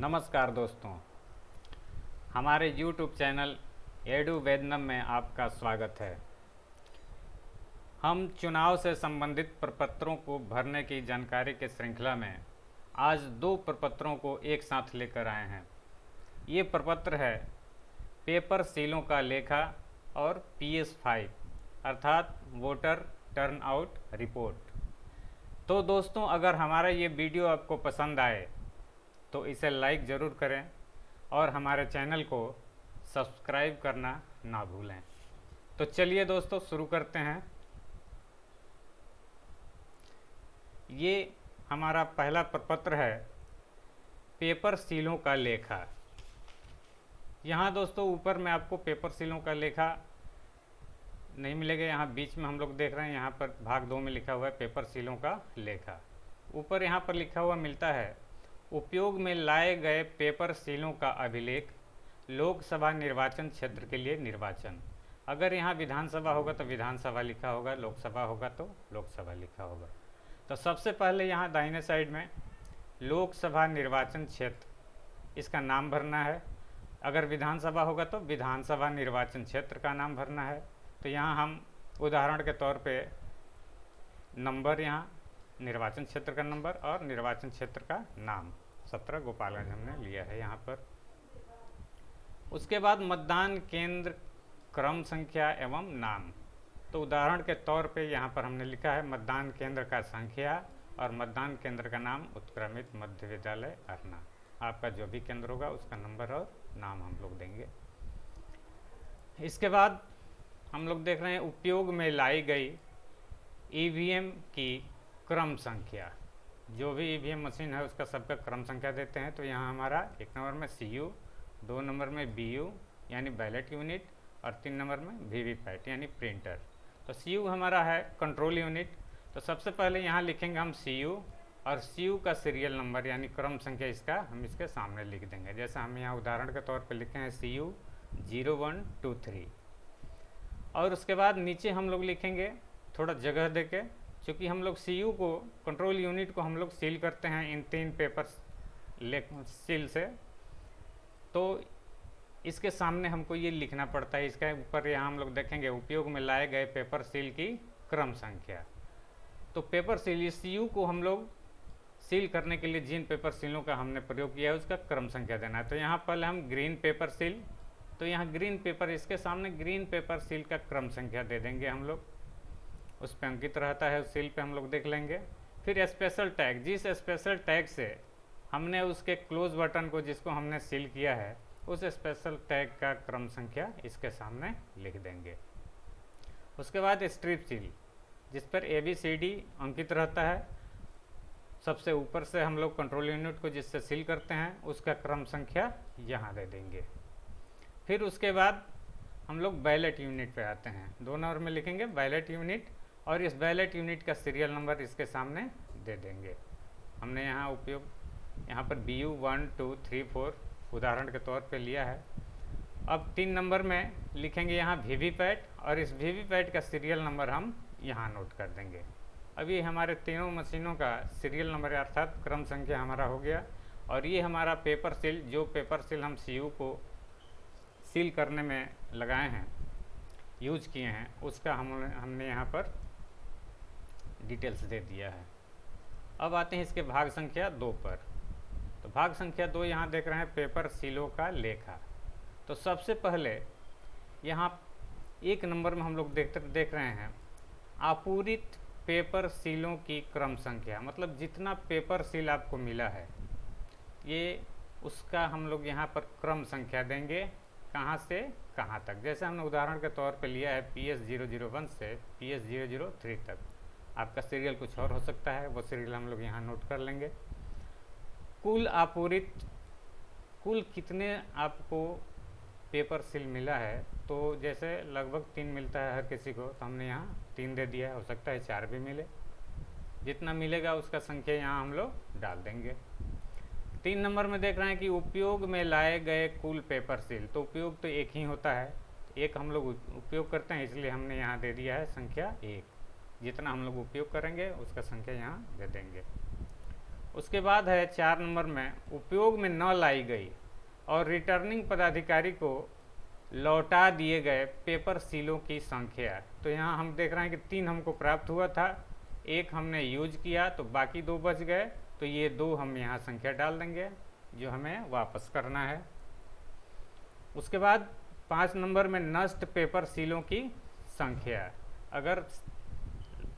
नमस्कार दोस्तों, हमारे YouTube चैनल एडू वेदनम में आपका स्वागत है। हम चुनाव से संबंधित प्रपत्रों को भरने की जानकारी के श्रृंखला में आज दो प्रपत्रों को एक साथ लेकर आए हैं। ये प्रपत्र है पेपर सीलों का लेखा और PS5 अर्थात वोटर टर्नआउट रिपोर्ट। तो दोस्तों, अगर हमारा ये वीडियो आपको पसंद आए तो इसे लाइक ज़रूर करें और हमारे चैनल को सब्सक्राइब करना ना भूलें। तो चलिए दोस्तों, शुरू करते हैं। ये हमारा पहला प्रपत्र है पेपर सीलों का लेखा। यहाँ दोस्तों ऊपर में आपको पेपर सीलों का लेखा नहीं मिलेगा। यहाँ बीच में हम लोग देख रहे हैं, यहाँ पर भाग 2 में लिखा हुआ है पेपर सीलों का लेखा। ऊपर यहाँ पर लिखा हुआ मिलता है उपयोग में लाए गए पेपर सीलों का अभिलेख, लोकसभा निर्वाचन क्षेत्र के लिए निर्वाचन। अगर यहाँ विधानसभा होगा तो विधानसभा लिखा होगा, लोकसभा होगा तो लोकसभा लिखा होगा। तो सबसे पहले यहाँ दाहिने साइड में लोकसभा निर्वाचन क्षेत्र, इसका नाम भरना है। अगर विधानसभा होगा तो विधानसभा निर्वाचन क्षेत्र का नाम भरना है। तो यहाँ हम उदाहरण के तौर पे नंबर, यहाँ निर्वाचन क्षेत्र का नंबर और निर्वाचन क्षेत्र का नाम 17 गोपालगंज हमने लिया है यहाँ पर। उसके बाद मतदान केंद्र, क्रम संख्या एवं नाम। तो उदाहरण के तौर पे यहाँ पर हमने लिखा है मतदान केंद्र का संख्या और मतदान केंद्र का नाम उत्क्रमित मध्य विद्यालय अरना। आपका जो भी केंद्र होगा उसका नंबर और नाम हम लोग देंगे। इसके बाद हम लोग देख रहे हैं उपयोग में लाई गई EVM की क्रम संख्या। जो भी EVM मशीन है उसका सबका क्रम संख्या देते हैं। तो यहाँ हमारा 1 नंबर में CU, 2 नंबर में BU यानी बैलेट यूनिट और 3 नंबर में VVPAT यानी प्रिंटर। तो CU हमारा है कंट्रोल यूनिट। तो सबसे पहले यहाँ लिखेंगे हम CU और CU का सीरियल नंबर यानी क्रम संख्या इसका हम इसके सामने लिख देंगे। जैसे हम यहाँ उदाहरण के तौर पर लिखे हैं CU 0123। और उसके बाद नीचे हम लोग लिखेंगे थोड़ा जगह देके, क्योंकि हम लोग CU को, कंट्रोल यूनिट को हम लोग सील करते हैं इन 3 पेपर सील से। तो इसके सामने हमको ये लिखना पड़ता है। इसका ऊपर यहाँ हम लोग देखेंगे उपयोग में लाए गए पेपर सील की क्रम संख्या। तो पेपर सील, ये CU को हम लोग सील करने के लिए जिन पेपर सीलों का हमने प्रयोग किया है उसका क्रम संख्या देना है। तो यहाँ पहले हम ग्रीन पेपर सील, तो यहाँ ग्रीन पेपर, इसके सामने ग्रीन पेपर सील का क्रम संख्या दे देंगे हम लोग। उस पर अंकित रहता है, उस सील पे हम लोग देख लेंगे। फिर स्पेशल टैग, जिस स्पेशल टैग से हमने उसके क्लोज बटन को, जिसको हमने सील किया है, उस स्पेशल टैग का क्रम संख्या इसके सामने लिख देंगे। उसके बाद स्ट्रिप सील, जिस पर ABCD अंकित रहता है, सबसे ऊपर से हम लोग कंट्रोल यूनिट को जिससे सील करते हैं उसका क्रम संख्या यहाँ दे देंगे। फिर उसके बाद हम लोग बैलेट यूनिट पे आते हैं। 2 नंबर में लिखेंगे बैलेट यूनिट और इस बैलेट यूनिट का सीरियल नंबर इसके सामने दे देंगे। हमने यहाँ उपयोग, यहाँ पर BU 1 2 3 4 उदाहरण के तौर पे लिया है। अब 3 नंबर में लिखेंगे यहाँ VVPAT और इस VVPAT का सीरियल नंबर हम यहाँ नोट कर देंगे। अब ये हमारे तीनों मशीनों का सीरियल नंबर अर्थात क्रम संख्या हमारा हो गया। और ये हमारा पेपर सील, जो पेपर सील हम CU को सील करने में लगाए हैं, यूज किए हैं, उसका हमने यहाँ पर डिटेल्स दे दिया है। अब आते हैं इसके भाग संख्या 2 पर। तो भाग संख्या 2 यहाँ देख रहे हैं पेपर सीलों का लेखा। तो सबसे पहले यहाँ 1 नंबर में हम लोग देख रहे हैं आपूरित पेपर सीलों की क्रम संख्या, मतलब जितना पेपर सील आपको मिला है ये उसका हम लोग यहाँ पर क्रम संख्या देंगे, कहाँ से कहाँ तक। जैसे हमने उदाहरण के तौर पे लिया है PS 001 से PS 003 तक। आपका सीरियल कुछ और हो सकता है, वो सीरियल हम लोग यहाँ नोट कर लेंगे। कुल आपूरित, कुल कितने आपको पेपर सील मिला है, तो जैसे लगभग 3 मिलता है हर किसी को, तो हमने यहाँ 3 दे दिया है। हो सकता है 4 भी मिले, जितना मिलेगा उसका संख्या यहाँ हम लोग डाल देंगे। 3 नंबर में देख रहे हैं कि उपयोग में लाए गए कुल पेपर सील। तो उपयोग तो एक ही होता है, एक हम लोग उपयोग करते हैं, इसलिए हमने यहाँ दे दिया है संख्या 1। जितना हम लोग उपयोग करेंगे उसका संख्या यहाँ दे देंगे। उसके बाद है 4 नंबर में, उपयोग में न लाई गई और रिटर्निंग पदाधिकारी को लौटा दिए गए पेपर सीलों की संख्या। तो यहाँ हम देख रहे हैं कि 3 हमको प्राप्त हुआ था, 1 हमने यूज किया तो बाकी 2 बच गए, तो ये 2 हम यहाँ संख्या डाल देंगे जो हमें वापस करना है। उसके बाद 5 नंबर में नष्ट पेपर सीलों की संख्या। अगर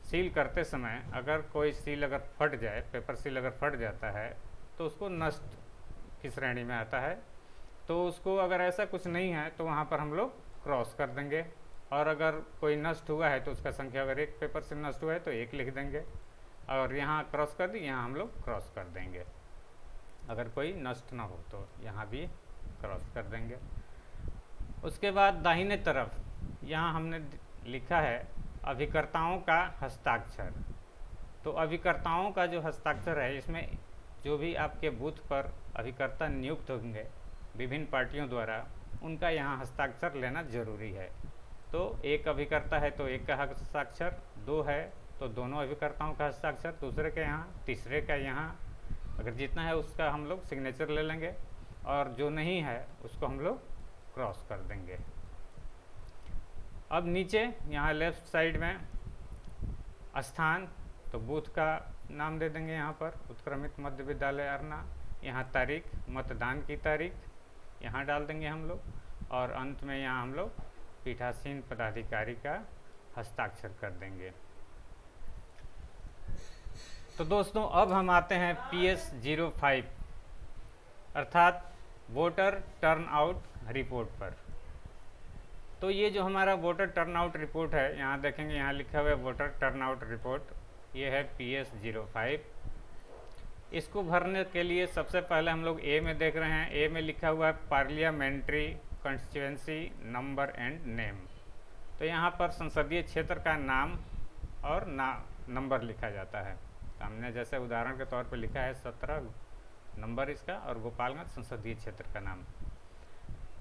सील करते समय अगर कोई सील अगर फट जाए, पेपर सील अगर फट जाता है तो उसको नष्ट की श्रेणी में आता है। तो उसको अगर ऐसा कुछ नहीं है तो वहाँ पर हम लोग क्रॉस कर देंगे, और अगर कोई नष्ट हुआ है तो उसका संख्या, अगर 1 पेपर सील नष्ट हुआ है तो 1 लिख देंगे, और यहाँ क्रॉस कर दी, यहाँ हम लोग क्रॉस कर देंगे। अगर कोई नष्ट ना हो तो यहाँ भी क्रॉस कर देंगे। उसके बाद दाहिने तरफ यहाँ हमने लिखा है अभिकर्ताओं का हस्ताक्षर। तो अभिकर्ताओं का जो हस्ताक्षर है, इसमें जो भी आपके बूथ पर अभिकर्ता नियुक्त होंगे विभिन्न पार्टियों द्वारा, उनका यहाँ हस्ताक्षर लेना जरूरी है। तो 1 अभिकर्ता है तो 1 का हस्ताक्षर, 2 है तो दोनों अभिकर्ताओं का हस्ताक्षर, दूसरे के यहाँ, तीसरे का यहाँ, अगर जितना है उसका हम लोग सिग्नेचर ले लेंगे, और जो नहीं है उसको हम लोग क्रॉस कर देंगे। अब नीचे यहाँ लेफ्ट साइड में स्थान, तो बूथ का नाम दे देंगे यहाँ पर, उत्क्रमित मध्य विद्यालय अरना। यहाँ तारीख, मतदान की तारीख यहाँ डाल देंगे हम लोग, और अंत में यहाँ हम लोग पीठासीन पदाधिकारी का हस्ताक्षर कर देंगे। तो दोस्तों अब हम आते हैं PS05 अर्थात वोटर टर्नआउट रिपोर्ट पर। तो ये जो हमारा वोटर टर्नआउट रिपोर्ट है, यहाँ देखेंगे यहाँ लिखा हुआ है वोटर टर्नआउट रिपोर्ट, ये है PS05। इसको भरने के लिए सबसे पहले हम लोग ए में देख रहे हैं, ए में लिखा हुआ है parliamentary constituency number and name. तो यहाँ पर संसदीय क्षेत्र का नाम और नंबर लिखा जाता है। हमने जैसे उदाहरण के तौर पर लिखा है 17 नंबर इसका, और गोपालगंज संसदीय क्षेत्र का नाम।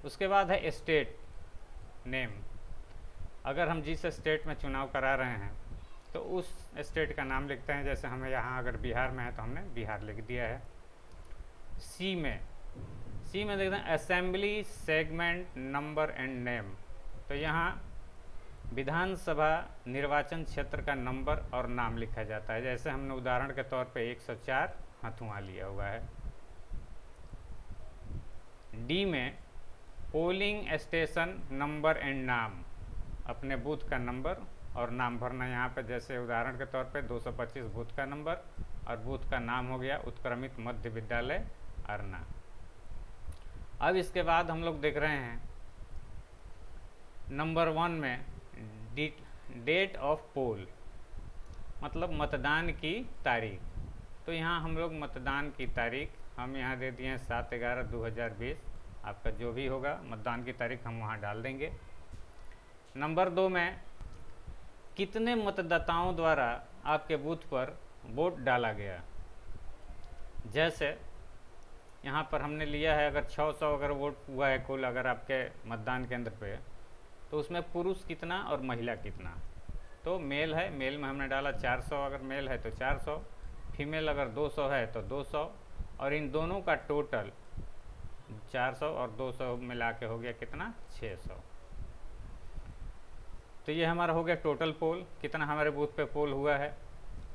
उसके बाद है स्टेट नेम, अगर हम जिस स्टेट में चुनाव करा रहे हैं तो उस स्टेट का नाम लिखते हैं। जैसे हमें यहाँ अगर बिहार में है तो हमने बिहार लिख दिया है। सी में देखते हैं assembly segment number and name. तो यहाँ विधानसभा निर्वाचन क्षेत्र का नंबर और नाम लिखा जाता है। जैसे हमने उदाहरण के तौर पे 104 हथुआ लिया हुआ है। डी में पोलिंग स्टेशन नंबर एंड नाम, अपने बूथ का नंबर और नाम भरना यहाँ पे। जैसे उदाहरण के तौर पे 225 बूथ का नंबर और बूथ का नाम हो गया उत्क्रमित मध्य विद्यालय अरना। अब इसके बाद हम लोग देख रहे हैं नंबर 1 में डेट ऑफ पोल, मतलब मतदान की तारीख। तो यहाँ हम लोग मतदान की तारीख हम यहाँ दे दिए हैं 7/11/2020। आपका जो भी होगा मतदान की तारीख हम वहाँ डाल देंगे। नंबर 2 में कितने मतदाताओं द्वारा आपके बूथ पर वोट डाला गया। जैसे यहाँ पर हमने लिया है अगर 600 अगर वोट हुआ है कुल अगर आपके मतदान केंद्र पे, तो उसमें पुरुष कितना और महिला कितना। तो मेल है, मेल में हमने डाला 400, अगर मेल है तो 400, फीमेल अगर 200 है तो 200, और इन दोनों का टोटल 400 और 200 मिला के हो गया कितना, 600। तो ये हमारा हो गया टोटल पोल, कितना हमारे बूथ पे पोल हुआ है।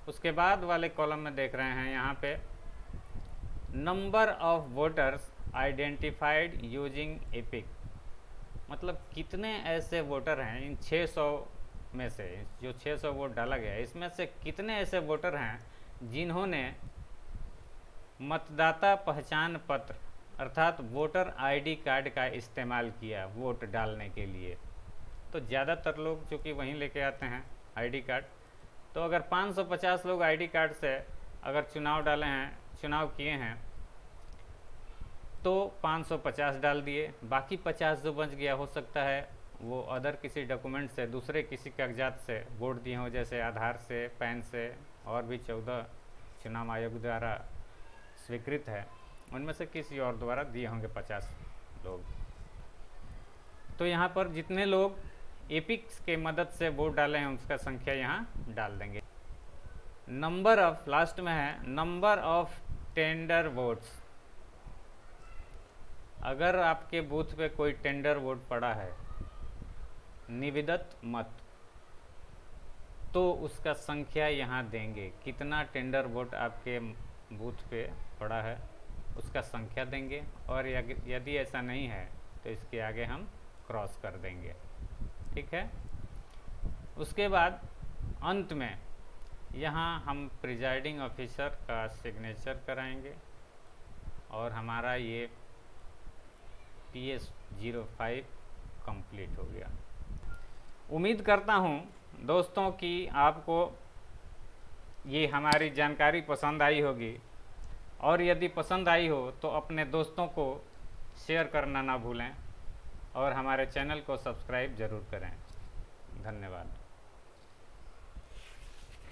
उसके बाद वाले कॉलम में देख रहे हैं यहाँ पे number of voters identified using epic, मतलब कितने ऐसे वोटर हैं इन 600 में से, जो 600 वोट डाला गया है इसमें से कितने ऐसे वोटर हैं जिन्होंने मतदाता पहचान पत्र अर्थात वोटर आईडी कार्ड का इस्तेमाल किया वोट डालने के लिए। तो ज़्यादातर लोग चूँकि वहीं लेके आते हैं आईडी कार्ड, तो अगर 550 लोग आईडी कार्ड से अगर चुनाव डाले हैं, चुनाव किए हैं, तो 550 डाल दिए। बाकी 50 जो बच गया हो सकता है वो अदर किसी डॉक्यूमेंट से, दूसरे किसी कागजात से वोट दिए हों, जैसे आधार से, पैन से, और भी 14 चुनाव आयोग द्वारा स्वीकृत है, उनमें से किसी और द्वारा दिए होंगे 50 लोग। तो यहाँ पर जितने लोग एपिक्स के मदद से वोट डाले हैं उसका संख्या यहाँ डाल देंगे। नंबर ऑफ, लास्ट में है नंबर ऑफ टेंडर वोट्स। अगर आपके बूथ पे कोई टेंडर वोट पड़ा है, निविदत मत, तो उसका संख्या यहाँ देंगे, कितना टेंडर वोट आपके बूथ पे पड़ा है उसका संख्या देंगे, और यदि ऐसा नहीं है तो इसके आगे हम क्रॉस कर देंगे। ठीक है। उसके बाद अंत में यहाँ हम प्रिजाइडिंग ऑफिसर का सिग्नेचर कराएंगे और हमारा ये PS05 कंप्लीट हो गया। उम्मीद करता हूँ दोस्तों कि आपको ये हमारी जानकारी पसंद आई होगी, और यदि पसंद आई हो तो अपने दोस्तों को शेयर करना ना भूलें और हमारे चैनल को सब्सक्राइब ज़रूर करें। धन्यवाद।